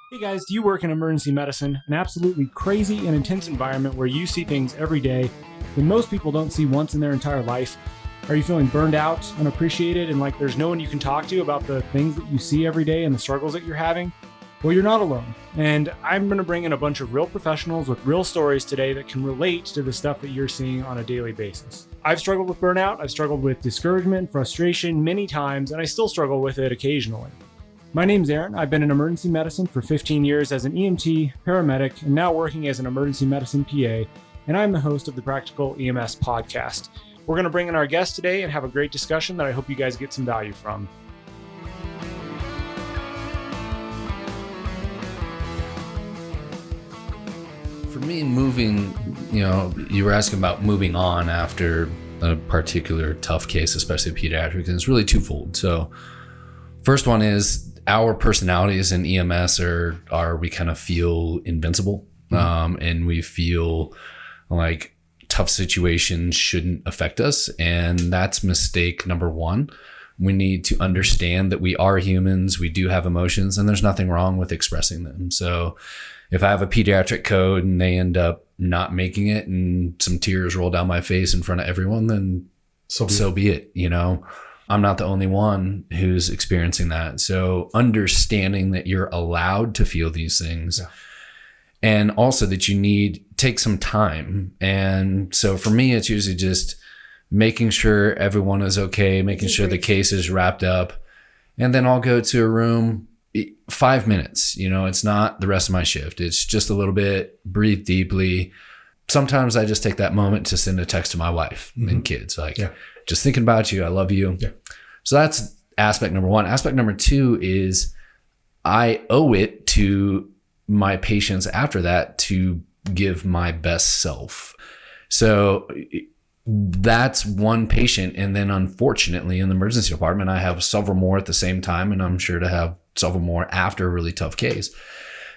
Hey guys, do you work in emergency medicine? An absolutely crazy and intense environment where you see things every day that most people don't see once in their entire life? Are you feeling burned out, unappreciated, and like there's no one you can talk to about the things that you see every day and the struggles that you're having? Well, you're not alone. And I'm going to bring in a bunch of real professionals with real stories today that can relate to the stuff that you're seeing on a daily basis. I've struggled with burnout, I've struggled with discouragement, frustration many times, and I still struggle with it occasionally. My name's Aaron. I've been in emergency medicine for 15 years as an EMT, paramedic, and now working as an emergency medicine PA, and I'm the host of the Practical EMS podcast. We're going to bring in our guest today and have a great discussion that I hope you guys get some value from. For me, moving, you were asking about moving on after a particular tough case, especially pediatrics, and it's really twofold. So first one is our personalities in EMS are we kind of feel invincible, and we feel like tough situations shouldn't affect us. And that's mistake number one. We need to understand that we are humans, we do have emotions, and there's nothing wrong with expressing them. So if I have a pediatric code and they end up not making it and some tears roll down my face in front of everyone, then so be it. I'm not the only one who's experiencing that. So understanding that you're allowed to feel these things, and also that you take some time. And so for me, it's usually just making sure everyone is okay, making sure the case is wrapped up, and then I'll go to a room 5 minutes. It's not the rest of my shift. It's just a little bit, breathe deeply. Sometimes I just take that moment to send a text to my wife and kids, just thinking about you. I love you. Yeah. So that's aspect number one. Aspect number two is I owe it to my patients after that to give my best self. So that's one patient. And then unfortunately in the emergency department, I have several more at the same time, and I'm sure to have several more after a really tough case.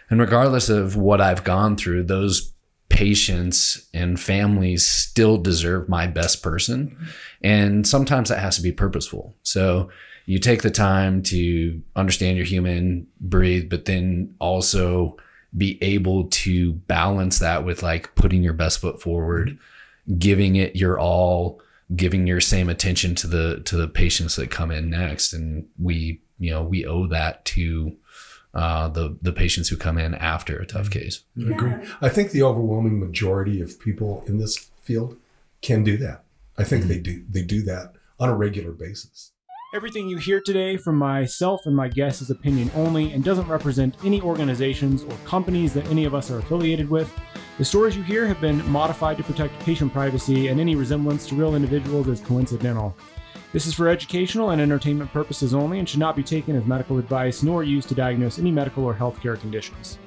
And regardless of what I've gone through, those patients and families still deserve my best person. And sometimes that has to be purposeful. So you take the time to understand you're human, breathe, but then also be able to balance that with like putting your best foot forward, giving it your all, giving your same attention to the patients that come in next. And we owe that to the patients who come in after a tough case. I agree. I think the overwhelming majority of people in this field can do that. I think they do. They do that on a regular basis. Everything you hear today from myself and my guests is opinion only and doesn't represent any organizations or companies that any of us are affiliated with. The stories you hear have been modified to protect patient privacy, and any resemblance to real individuals is coincidental. This is for educational and entertainment purposes only and should not be taken as medical advice nor used to diagnose any medical or healthcare conditions.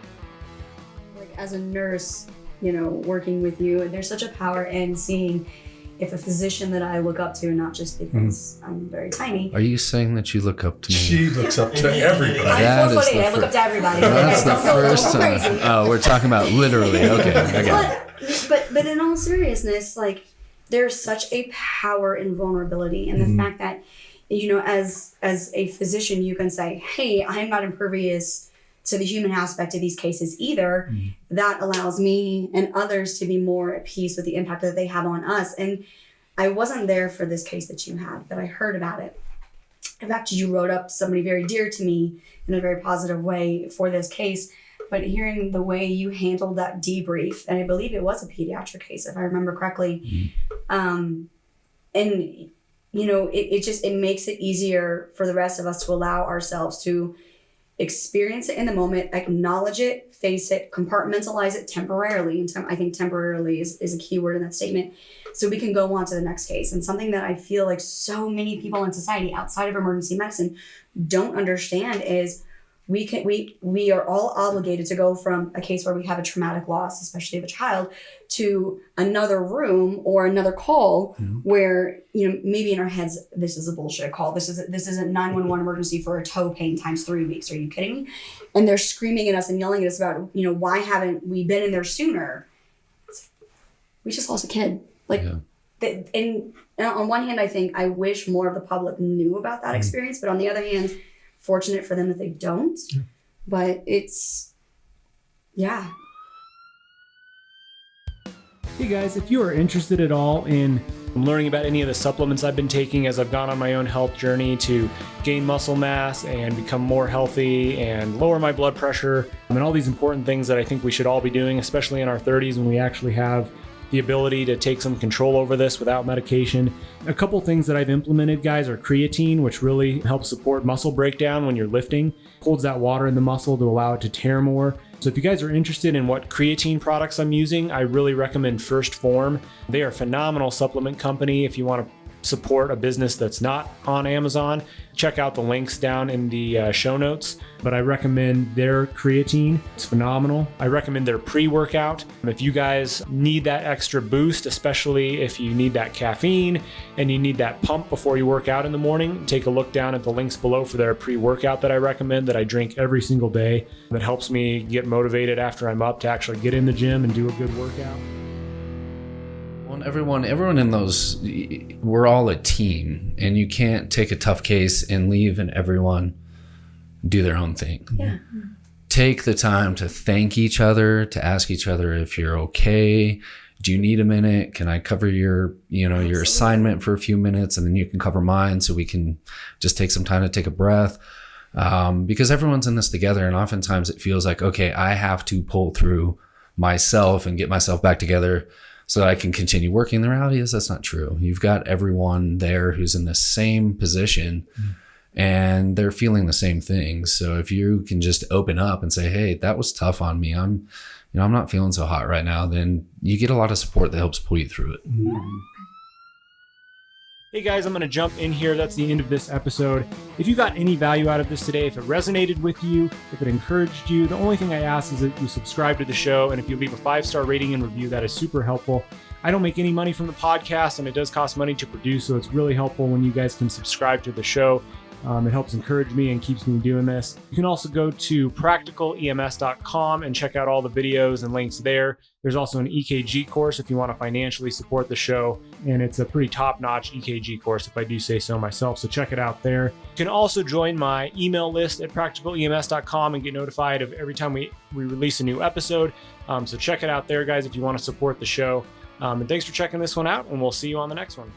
Like as a nurse, working with you, there's such a power in seeing if a physician that I look up to, not just because I'm very tiny. Are you saying that you look up to me? She looks up to everybody. I'm 4'8", I look up to everybody. That's the first time. Oh, we're talking about literally. Okay, I got it. But in all seriousness, like there's such a power in vulnerability, and the fact that, as a physician, you can say, hey, I'm not impervious to the human aspect of these cases either. That allows me and others to be more at peace with the impact that they have on us. And I wasn't there for this case that you had, but I heard about it. In fact, you wrote up somebody very dear to me in a very positive way for this case. But hearing the way you handled that debrief, and I believe it was a pediatric case, if I remember correctly, and it makes it easier for the rest of us to allow ourselves to experience it in the moment, acknowledge it, face it, compartmentalize it temporarily. And I think temporarily is a key word in that statement. So we can go on to the next case. And something that I feel like so many people in society outside of emergency medicine don't understand is we are all obligated to go from a case where we have a traumatic loss, especially of a child, to another room or another call where, maybe in our heads, this is a bullshit call. This is a 911 emergency for a toe pain times 3 weeks. Are you kidding me? And they're screaming at us and yelling at us about, why haven't we been in there sooner? We just lost a kid. And on one hand, I think I wish more of the public knew about that experience, but on the other hand, fortunate for them that they don't. But it's Yeah. Hey guys, if you are interested at all in learning about any of the supplements I've been taking as I've gone on my own health journey to gain muscle mass and become more healthy and lower my blood pressure, and all these important things that I think we should all be doing, especially in our 30s when we actually have the ability to take some control over this without medication. A couple things that I've implemented, guys, are creatine, which really helps support muscle breakdown when you're lifting, holds that water in the muscle to allow it to tear more. So if you guys are interested in what creatine products I'm using, I really recommend First Form. They are a phenomenal supplement company. If you want to support a business that's not on Amazon, check out the links down in the show notes. But I recommend their creatine. It's phenomenal. I recommend their pre-workout. If you guys need that extra boost, especially if you need that caffeine and you need that pump before you work out in the morning, take a look down at the links below for their pre-workout that I recommend, that I drink every single day, that helps me get motivated after I'm up to actually get in the gym and do a good workout. Well, everyone in those, we're all a team, and you can't take a tough case and leave and everyone do their own thing. Yeah. Take the time to thank each other, to ask each other if you're okay. Do you need a minute? Can I cover your assignment for a few minutes, and then you can cover mine, so we can just take some time to take a breath. Because everyone's in this together, and oftentimes it feels like, okay, I have to pull through myself and get myself back together so that I can continue working. The reality is that's not true. You've got everyone there who's in the same position and they're feeling the same thing. So if you can just open up and say, hey, that was tough on me, I'm not feeling so hot right now, then you get a lot of support that helps pull you through it. Hey guys, I'm going to jump in here. That's the end of this episode. If you got any value out of this today, if it resonated with you, if it encouraged you, the only thing I ask is that you subscribe to the show. And if you leave a 5-star rating and review, that is super helpful. I don't make any money from the podcast, and it does cost money to produce. So it's really helpful when you guys can subscribe to the show. It helps encourage me and keeps me doing this. You can also go to practicalems.com and check out all the videos and links there. There's also an EKG course if you want to financially support the show, and it's a pretty top-notch EKG course if I do say so myself, so check it out there. You can also join my email list at practicalems.com and get notified of every time we release a new episode. So check it out there, guys, if you want to support the show. And thanks for checking this one out, and we'll see you on the next one.